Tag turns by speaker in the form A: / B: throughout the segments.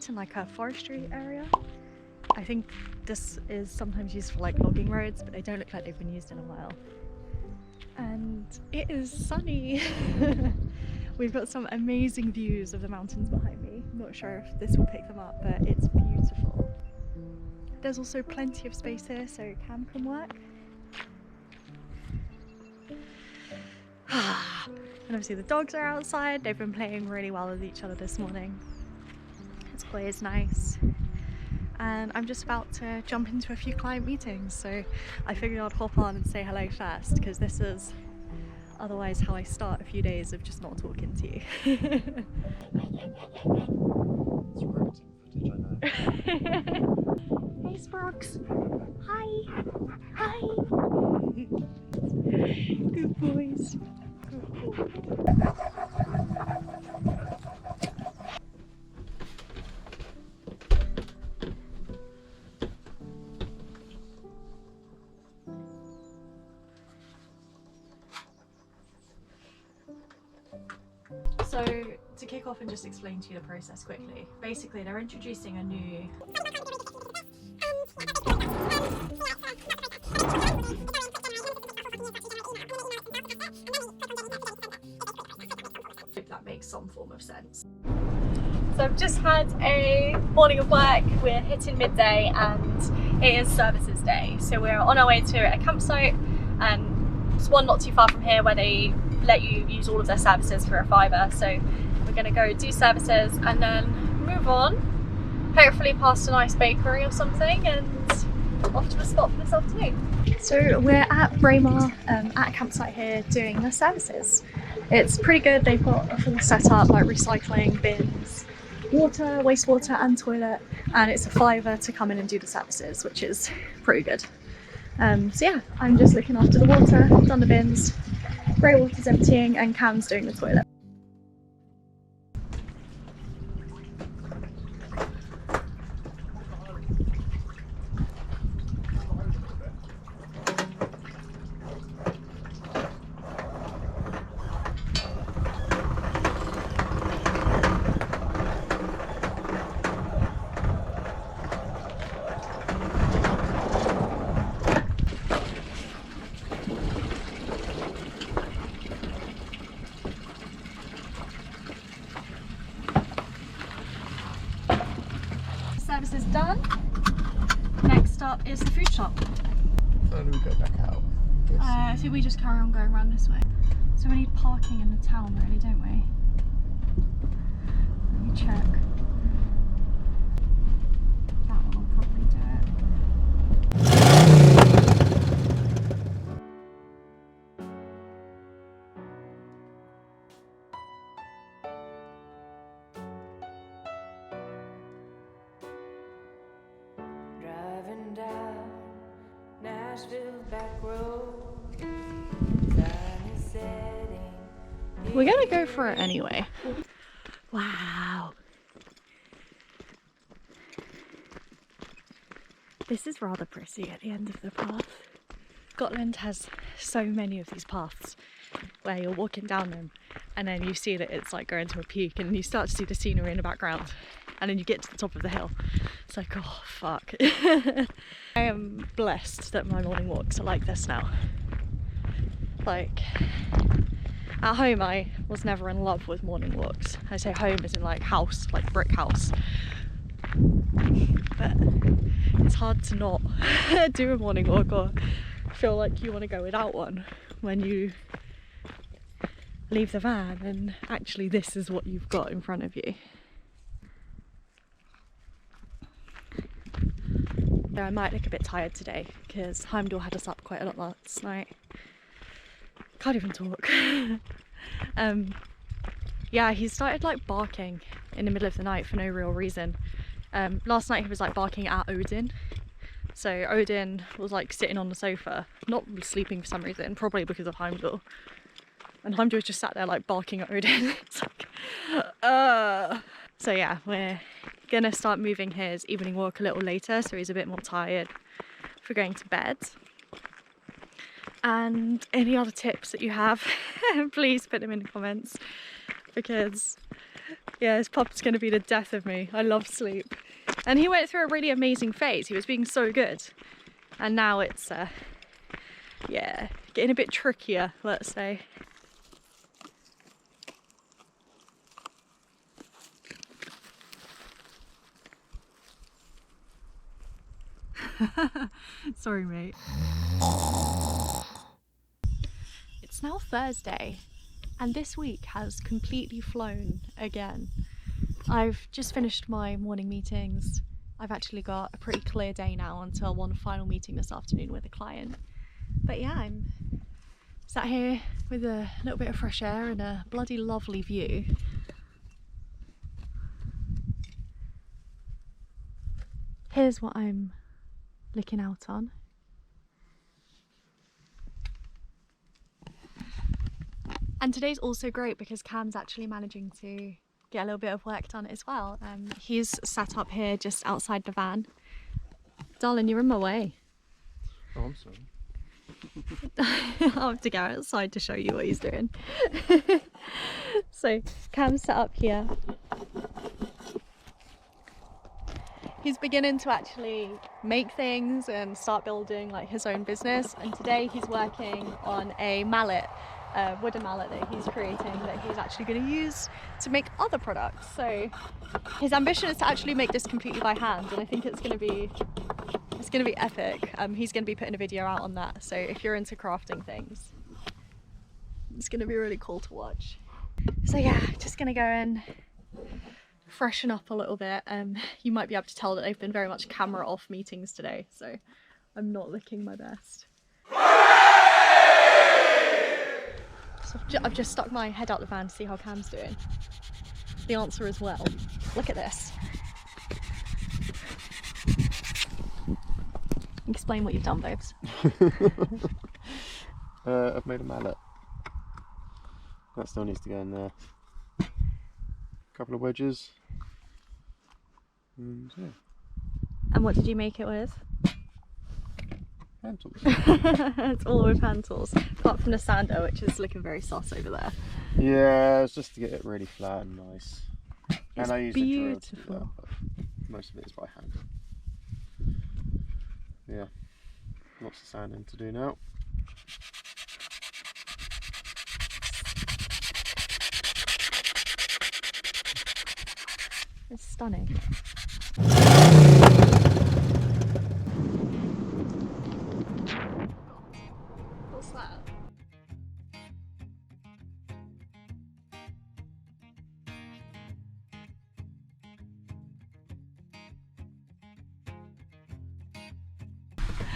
A: street in like a forestry area. I think this is sometimes used for like logging roads, but they don't look like they've been used in a while. And it is sunny. We've got some amazing views of the mountains behind me. I'm not sure if this will pick them up, but it's beautiful. There's also plenty of space here, so Cam can work. And obviously the dogs are outside. They've been playing really well with each other this morning. It's always nice. And I'm just about to jump into a few client meetings, so I figured I'd hop on and say hello first, because this is otherwise how I start a few days of just not talking to you.
B: It's riveting footage, I know.
A: Hey Sprox! Hi! Hi! Good boys. Good boy. So to kick off and just explain to you the process quickly, basically they're introducing a new if that makes some form of sense. So I've just had a morning of work. We're hitting midday and it is services day. So we're on our way to a campsite, and there's one not too far from here where they let you use all of their services for a £5. So we're going to go do services and then move on, hopefully past a nice bakery or something, and off to a spot for this afternoon. So we're at Braemar at a campsite here doing the services. It's pretty good. They've got a full setup like recycling bins, water, wastewater and toilet, and it's a £5 to come in and do the services, which is pretty good. So yeah, I'm just looking after the water, done the bins, grey water's emptying and Cam's doing the toilet. Service is done. Next up is the food shop.
B: How do we go back out?
A: I think we just carry on going around this way. So we need parking in the town really, don't we? Let me check. That one will probably do it.
C: Back road,
A: we're gonna go for it anyway. Wow. This is rather pretty at the end of the path. Scotland has so many of these paths where you're walking down them and then you see that it's like going to a peak and you start to see the scenery in the background and then you get to the top of the hill. It's like, oh fuck. I am blessed that my morning walks are like this now. Like, at home I was never in love with morning walks. I say home as in like house, like brick house. But it's hard to not do a morning walk or feel like you want to go without one when you leave the van and actually this is what you've got in front of you. So I might look a bit tired today because Heimdall had us up quite a lot last night. Can't even talk. Yeah, he started like barking in the middle of the night for no real reason. Last night he was like barking at Odin. So Odin was like sitting on the sofa, not sleeping for some reason, probably because of Heimdall. And Heimdall just sat there like barking at Odin. It's like, So yeah, we're gonna start moving his evening walk a little later so he's a bit more tired for going to bed. And any other tips that you have, please put them in the comments. because yeah, his pup's gonna be the death of me. I love sleep. And he went through a really amazing phase. He was being so good. And now it's, yeah, getting a bit trickier, let's say. Sorry, mate. It's now Thursday, and this week has completely flown again. I've just finished my morning meetings. I've actually got a pretty clear day now until one final meeting this afternoon with a client. But yeah, I'm sat here with a little bit of fresh air and a bloody lovely view. Here's what I'm looking out on. And today's also great because Cam's actually managing to get a little bit of work done as well. He's sat up here just outside the van. Darling, you're in my way.
B: Oh, I'm sorry.
A: I'll have to go outside to show you what he's doing. So Cam's sat up here. He's beginning to actually make things and start building like his own business, and today he's working on a mallet, a wooden mallet that he's creating that he's actually going to use to make other products. So his ambition is to actually make this completely by hand, and I think it's going to be epic. He's going to be putting a video out on that, so if you're into crafting things, it's going to be really cool to watch. So yeah, just going to go and freshen up a little bit. You might be able to tell that they've been very much camera off meetings today, so I'm not looking my best. So I've just stuck my head out the van to see how Cam's doing. The answer is well. Look at this. Explain what you've done, babes.
B: I've made a mallet. That still needs to go in there. A couple of wedges. And yeah.
A: And what did you make it with?
B: Hand tools.
A: It's all with hand tools, apart from the sander, which is looking very sus over there.
B: Yeah, it's just to get it really flat and nice.
A: It's
B: and I use
A: beautiful.
B: a drill to do that, but most of it is by hand. Yeah, lots of sanding to do now.
A: It's stunning. What's that?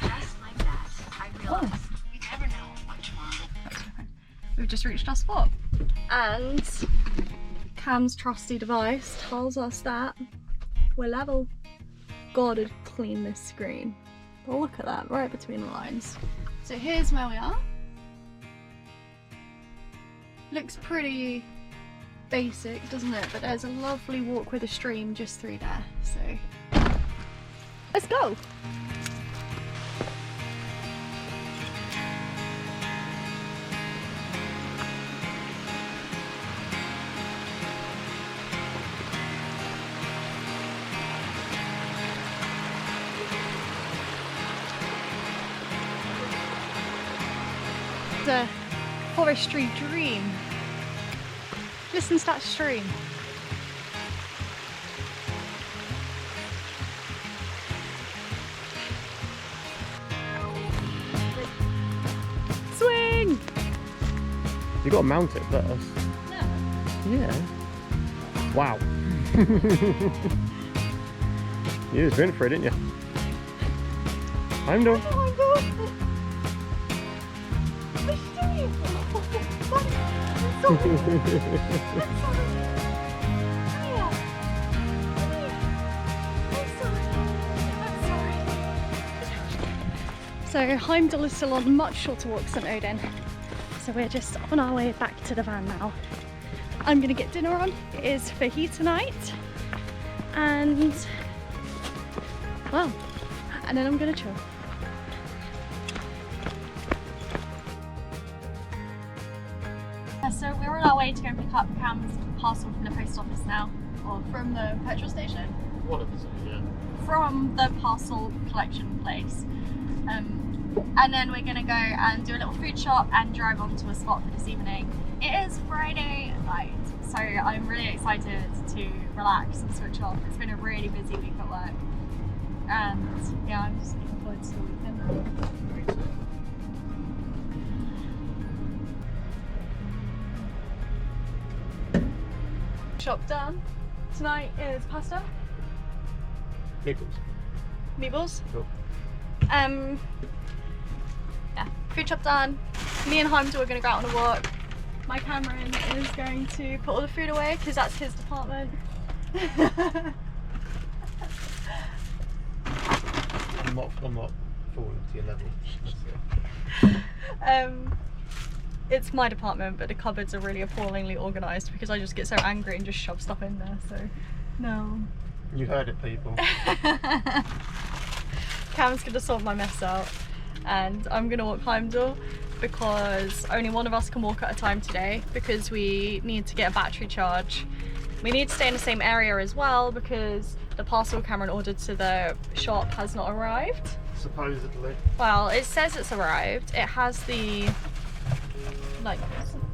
C: Just like that, I realized you never know what tomorrow.
A: We've just reached our spot, and Cam's trusty device tells us that we're level. Gotta clean this screen. But look at that, right between the lines. So here's where we are. Looks pretty basic, doesn't it? But there's a lovely walk with a stream just through there. So let's go. A forestry dream. Listen to that stream. Swing!
B: You got to mount it first.
A: No.
B: Yeah. Wow. You just went for it, didn't you? I'm done.
A: So Heimdall is still on much shorter walks than Odin. So we're just on our way back to the van now. I'm gonna get dinner on. It is fahi tonight. And well, and then I'm gonna chill. So we're we're on our way to go and pick up Cam's parcel from the post office now. Or
B: From the petrol station?
A: one of the two, yeah. From the parcel collection place. And then we're gonna go and do a little food shop and drive on to a spot for this evening. It is Friday night, so I'm really excited to relax and switch off. It's been a really busy week at work. And yeah, I'm just looking forward to the weekend. Shop done. Tonight is pasta. Meatballs.
B: Cool.
A: Yeah, food shop done. Me and Heimdall are going to go out on a walk. My Cameron is going to put all the food away because that's his department.
B: I'm not falling to your level.
A: It's my department, but the cupboards are really appallingly organised because I just get so angry and just shove stuff in there, so no.
B: You heard it, people.
A: Cam's gonna sort my mess out and I'm gonna walk Heimdall because only one of us can walk at a time today because we need to get a battery charge. We need to stay in the same area as well because the parcel Cameron ordered to the shop has not arrived.
B: Supposedly.
A: Well, it says it's arrived. It has the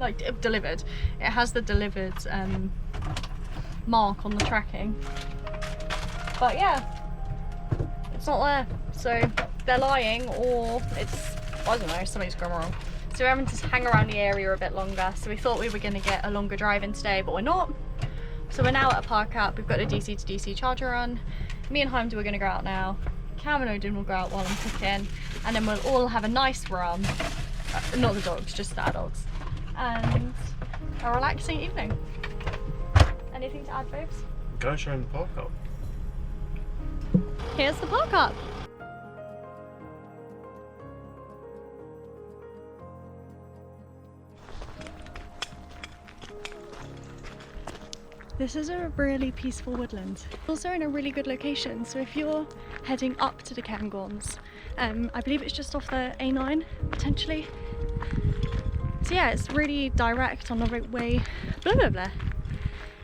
A: like delivered. It has the delivered mark on the tracking. But yeah, it's not there. So they're lying or it's, I don't know, something's gone wrong. So we're having to hang around the area a bit longer. So we thought we were going to get a longer drive in today, but we're not. So we're now at a park up. We've got a DC to DC charger on. Me and Heimdall are going to go out now. Cam and Odin will go out while I'm cooking. And then we'll all have a nice run. Not the dogs, just the adults. And a relaxing evening. Anything to add, babes?
B: Go show him the park up.
A: Here's the park up. This is a really peaceful woodland. Also in a really good location, so if you're heading up to the Cairngorms, I believe it's just off the A9, potentially. So yeah, it's really direct on the way, blah blah blah.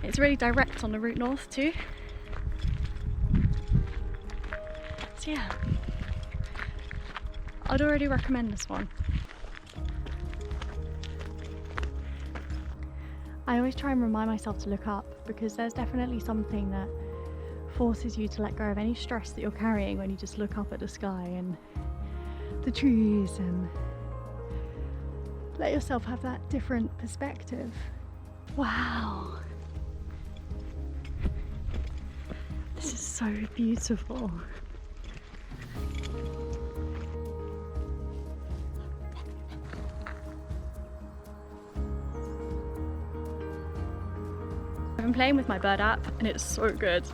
A: It's really direct on the route north too. So yeah, I'd already recommend this one. I always try and remind myself to look up because there's definitely something that forces you to let go of any stress that you're carrying when you just look up at the sky and the trees and let yourself have that different perspective. Wow. This is so beautiful. I've been playing with my bird app and it's so good.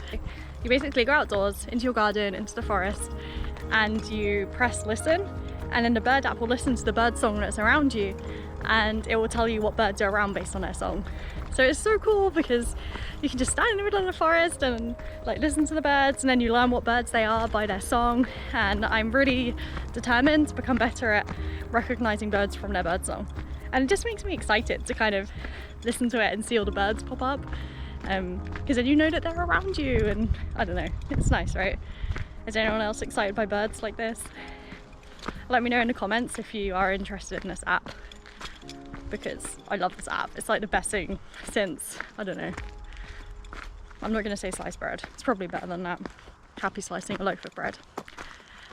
A: You basically go outdoors into your garden, into the forest, and you press listen, and then the bird app will listen to the bird song that's around you and it will tell you what birds are around based on their song. So it's so cool because you can just stand in the middle of the forest and like listen to the birds, and then you learn what birds they are by their song. And I'm really determined to become better at recognizing birds from their bird song. And it just makes me excited to kind of listen to it and see all the birds pop up. Because then you know that they're around you, and I don't know, it's nice, right? Is anyone else excited by birds like this? Let me know in the comments if you are interested in this app, because I love this app. It's like the best thing since, I don't know, I'm not going to say sliced bread, it's probably better than that. Happy slicing a loaf of bread.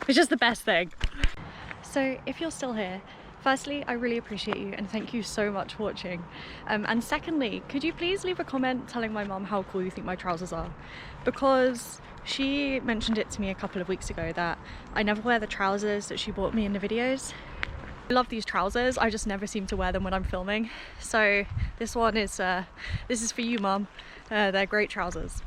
A: It's just the best thing. So if you're still here, firstly, I really appreciate you and thank you so much for watching. And secondly, could you please leave a comment telling my mum how cool you think my trousers are? Because she mentioned it to me a couple of weeks ago that I never wear the trousers that she bought me in the videos. I love these trousers, I just never seem to wear them when I'm filming. So this one is, this is for you, Mum. They're great trousers.